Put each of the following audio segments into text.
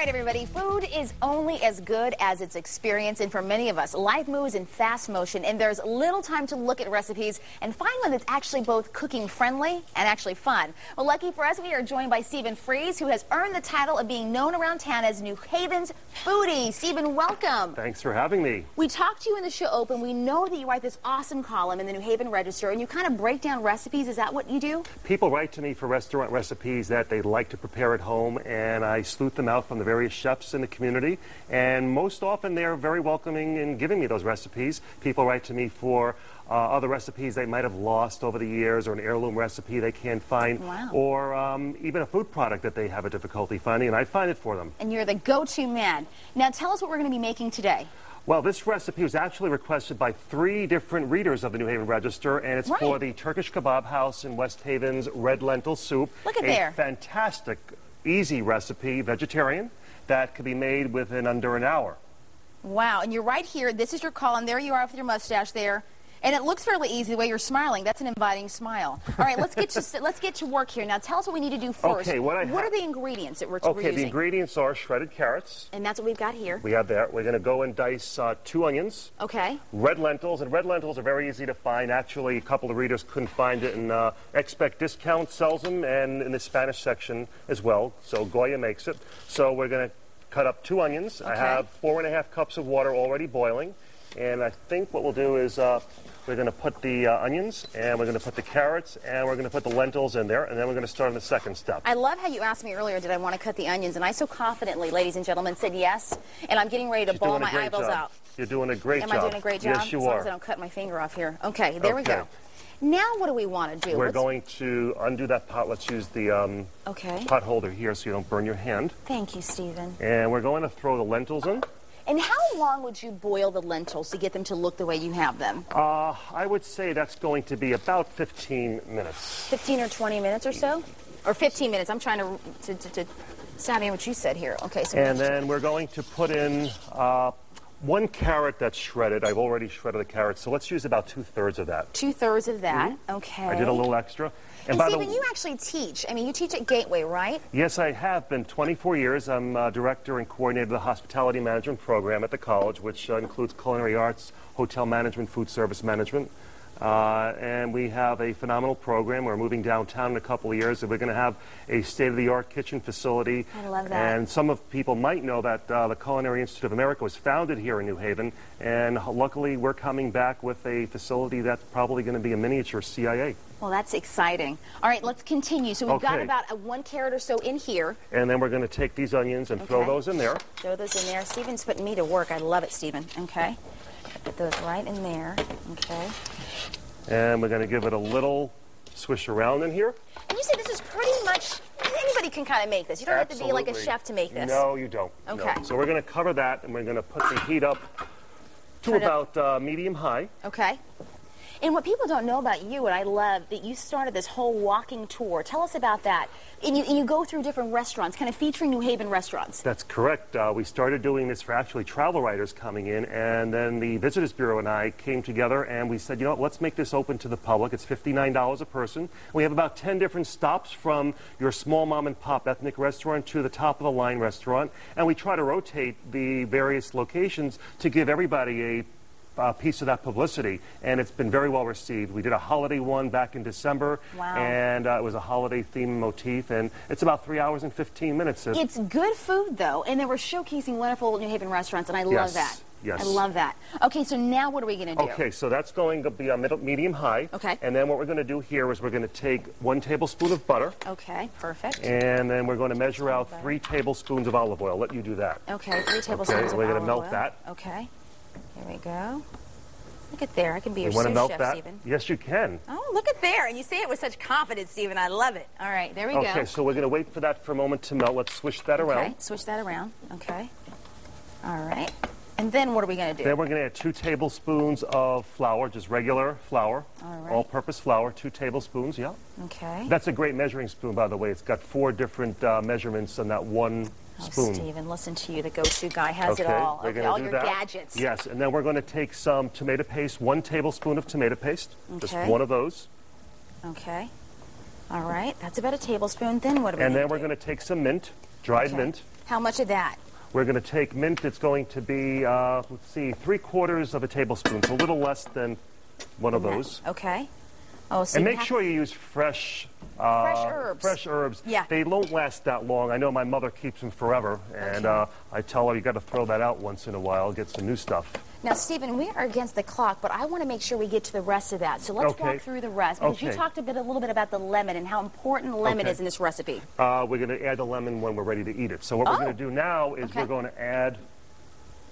right, everybody, food is only as good as its experience, and for many of us, life moves in fast motion, and there's little time to look at recipes and find one that's actually both cooking friendly and actually fun. Well, lucky for us, we are joined by Stephen Freeze, who has earned the title of being known around town as New Haven's foodie. Stephen, welcome. Thanks for having me. We talked to you in the show open. We know that you write this awesome column in the New Haven Register, and you kind of break down recipes. Is that what you do? People write to me for restaurant recipes that they like to prepare at home, and I sleuth them out from the various chefs in the community, and most often they're very welcoming in giving me those recipes. People write to me for other recipes they might have lost over the years, or an heirloom recipe they can't find, wow, or even a food product that they have a difficulty finding, and I find it for them. And you're the go-to man. Now tell us what we're going to be making today. Well, this recipe was actually requested by 3 different readers of the New Haven Register, and it's for the Turkish Kebab House in West Haven's red lentil soup. Look at there. A fantastic, easy recipe, vegetarian, that could be made within under an hour. Wow, and you're right here. This is your column. There you are with your mustache there. And it looks fairly easy the way you're smiling. That's an inviting smile. All right, let's get to work here. Now tell us what we need to do first. Okay, what are the ingredients that we're using? The ingredients are shredded carrots. And that's what we've got here. We have that. We're going to go and dice 2 onions. Okay. Red lentils, and red lentils are very easy to find. Actually, a couple of readers couldn't find it, and Expect Discount sells them, and in the Spanish section as well. So Goya makes it. So we're going to cut up 2 onions. Okay. I have 4.5 cups of water already boiling. And I think what we'll do is we're going to put the onions, and we're going to put the carrots, and we're going to put the lentils in there, and then we're going to start on the second step. I love how you asked me earlier, did I want to cut the onions? And I so confidently, ladies and gentlemen, said yes. And I'm getting ready to bawl my eyeballs out. You're doing a great job. Am I doing a great job? Yes, you are. As long as I don't cut my finger off here. Okay, there we go. Now what do we want to do? We're going to undo that pot. Let's use the pot holder here so you don't burn your hand. Thank you, Stephen. And we're going to throw the lentils in. And how long would you boil the lentils to get them to look the way you have them? I would say that's going to be about 15 minutes. 15 or 20 minutes or so? Or 15 minutes. I'm trying to sound in what you said here. Okay. So and then we're going to put in 1 carrot that's shredded. I've already shredded the carrot, so let's use about 2/3 of that. 2/3 of that. Mm-hmm. Okay. I did a little extra. And Stephen, you actually teach. I mean, you teach at Gateway, right? Yes, I have been 24 years. I'm director and coordinator of the hospitality management program at the college, which includes culinary arts, hotel management, food service management. And we have a phenomenal program. We're moving downtown in a couple of years, and we're going to have a state-of-the-art kitchen facility. I love that. And some of people might know that the Culinary Institute of America was founded here in New Haven, and luckily we're coming back with a facility that's probably going to be a miniature CIA. Well, that's exciting. All right, let's continue. So we've got about 1 carrot or so in here. And then we're going to take these onions and throw those in there. Throw those in there. Stephen's putting me to work. I love it, Stephen. Okay. Put those right in there. Okay. And we're going to give it a little swish around in here. And you say this is pretty much, anybody can kind of make this. You don't have to be like a chef to make this. No, you don't. Okay. No. So we're going to cover that, and we're going to put the heat up to about medium-high. Okay. And what people don't know about you, and I love that you started this whole walking tour. Tell us about that. And you go through different restaurants, kind of featuring New Haven restaurants. That's correct. We started doing this for actually travel writers coming in, and then the Visitors Bureau and I came together and we said, you know what, let's make this open to the public. It's $59 a person. We have about 10 different stops from your small mom and pop ethnic restaurant to the top of the line restaurant, and we try to rotate the various locations to give everybody a piece of that publicity, and it's been very well received. We did a holiday one back in December, and it was a holiday theme motif, and it's about 3 hours and 15 minutes. It's good food, though, and they were showcasing wonderful New Haven restaurants, and I love that. Yes. I love that. Okay, so now what are we going to do? Okay, so that's going to be a medium-high. Okay. And then what we're going to do here is we're going to take 1 tablespoon of butter. Okay, perfect. And then we're going to measure out 3 tablespoons of olive oil. Let you do that. Okay, 3 tablespoons of olive oil. Okay, we're going to melt that. Okay. Here we go. Look at there. I can be your sous chef, Stephen. Yes, you can. Oh, look at there. And you say it with such confidence, Stephen. I love it. All right, there we go. Okay, so we're going to wait for that for a moment to melt. Let's swish that around. Okay, swish that around. Okay. All right. And then what are we going to do? Then we're going to add 2 tablespoons of flour, just regular flour. All right. All-purpose flour, 2 tablespoons, yeah. Okay. That's a great measuring spoon, by the way. It's got 4 different measurements on that one spoon. Stephen, listen to you. The go-to guy has it all. Okay, all your gadgets. Yes, and then we're going to take some tomato paste, 1 tablespoon of tomato paste. Okay. Just 1 of those. Okay. All right. That's about a tablespoon. Then what do we And do? then we're going to take some mint. dried mint. How much of that? We're going to take mint. It's going to be, let's see, 3/4 of a tablespoon, so a little less than one of those. Okay. Oh, so and make sure you use fresh herbs. Fresh herbs. Yeah. They won't last that long. I know my mother keeps them forever, and I tell her you got to throw that out once in a while, get some new stuff. Now, Stephen, we are against the clock, but I want to make sure we get to the rest of that. So let's walk through the rest, because you talked a little bit about the lemon and how important lemon is in this recipe. We're going to add the lemon when we're ready to eat it. So what we're going to do now is we're going to add...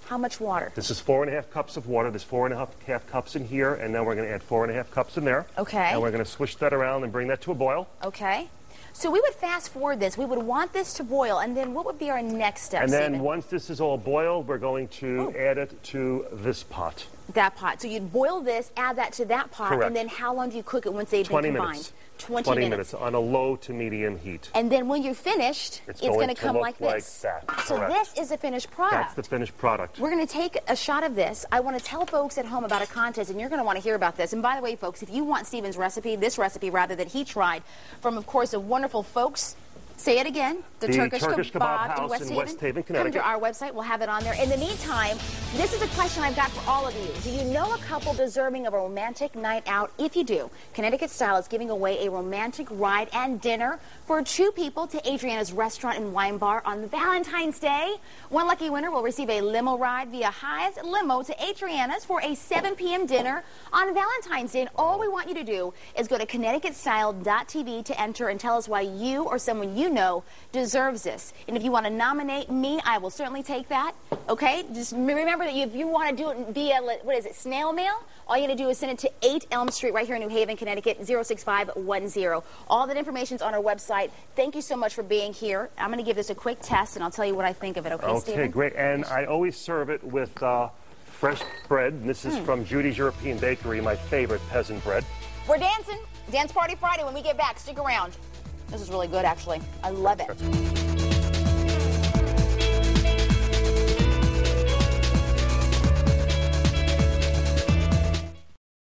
How much water? This is 4½ cups of water. There's 4½ cups in here, and then we're going to add 4½ cups in there. Okay. And we're going to swish that around and bring that to a boil. Okay. So we would fast forward this. We would want this to boil, and then what would be our next step, And then Stephen? once this is all boiled, we're going to add it to this pot. That pot. So you'd boil this, add that to that pot, Correct. and then how long do you cook it once they've been combined? Minutes. 20 minutes. On a low to medium heat. And then when you're finished, it's going to come like this. Like that. So this is the finished product. That's the finished product. We're going to take a shot of this. I want to tell folks at home about a contest, and you're going to want to hear about this. And by the way, folks, if you want Stephen's recipe, this recipe rather, that he tried from, of course, the wonderful folks. Say it again. The Turkish Kebab House in West Haven, Connecticut. Come to our website. We'll have it on there. In the meantime, this is a question I've got for all of you. Do you know a couple deserving of a romantic night out? If you do, Connecticut Style is giving away a romantic ride and dinner for 2 people to Adriana's Restaurant and Wine Bar on Valentine's Day. One lucky winner will receive a limo ride via High's Limo to Adriana's for a 7 p.m. dinner on Valentine's Day. And all we want you to do is go to ConnecticutStyle.tv to enter and tell us why you or someone you know deserves this. And if you want to nominate me, I will certainly take that. Okay? Just remember that if you want to do it via, what is it, snail mail, all you got to do is send it to 8 Elm Street right here in New Haven, Connecticut, 06510. All that information is on our website. Thank you so much for being here. I'm going to give this a quick test, and I'll tell you what I think of it. Okay, Stephen? Okay, great. And I always serve it with fresh bread. And this is from Judy's European Bakery, my favorite peasant bread. We're dancing. Dance Party Friday when we get back. Stick around. This is really good, actually. I love it.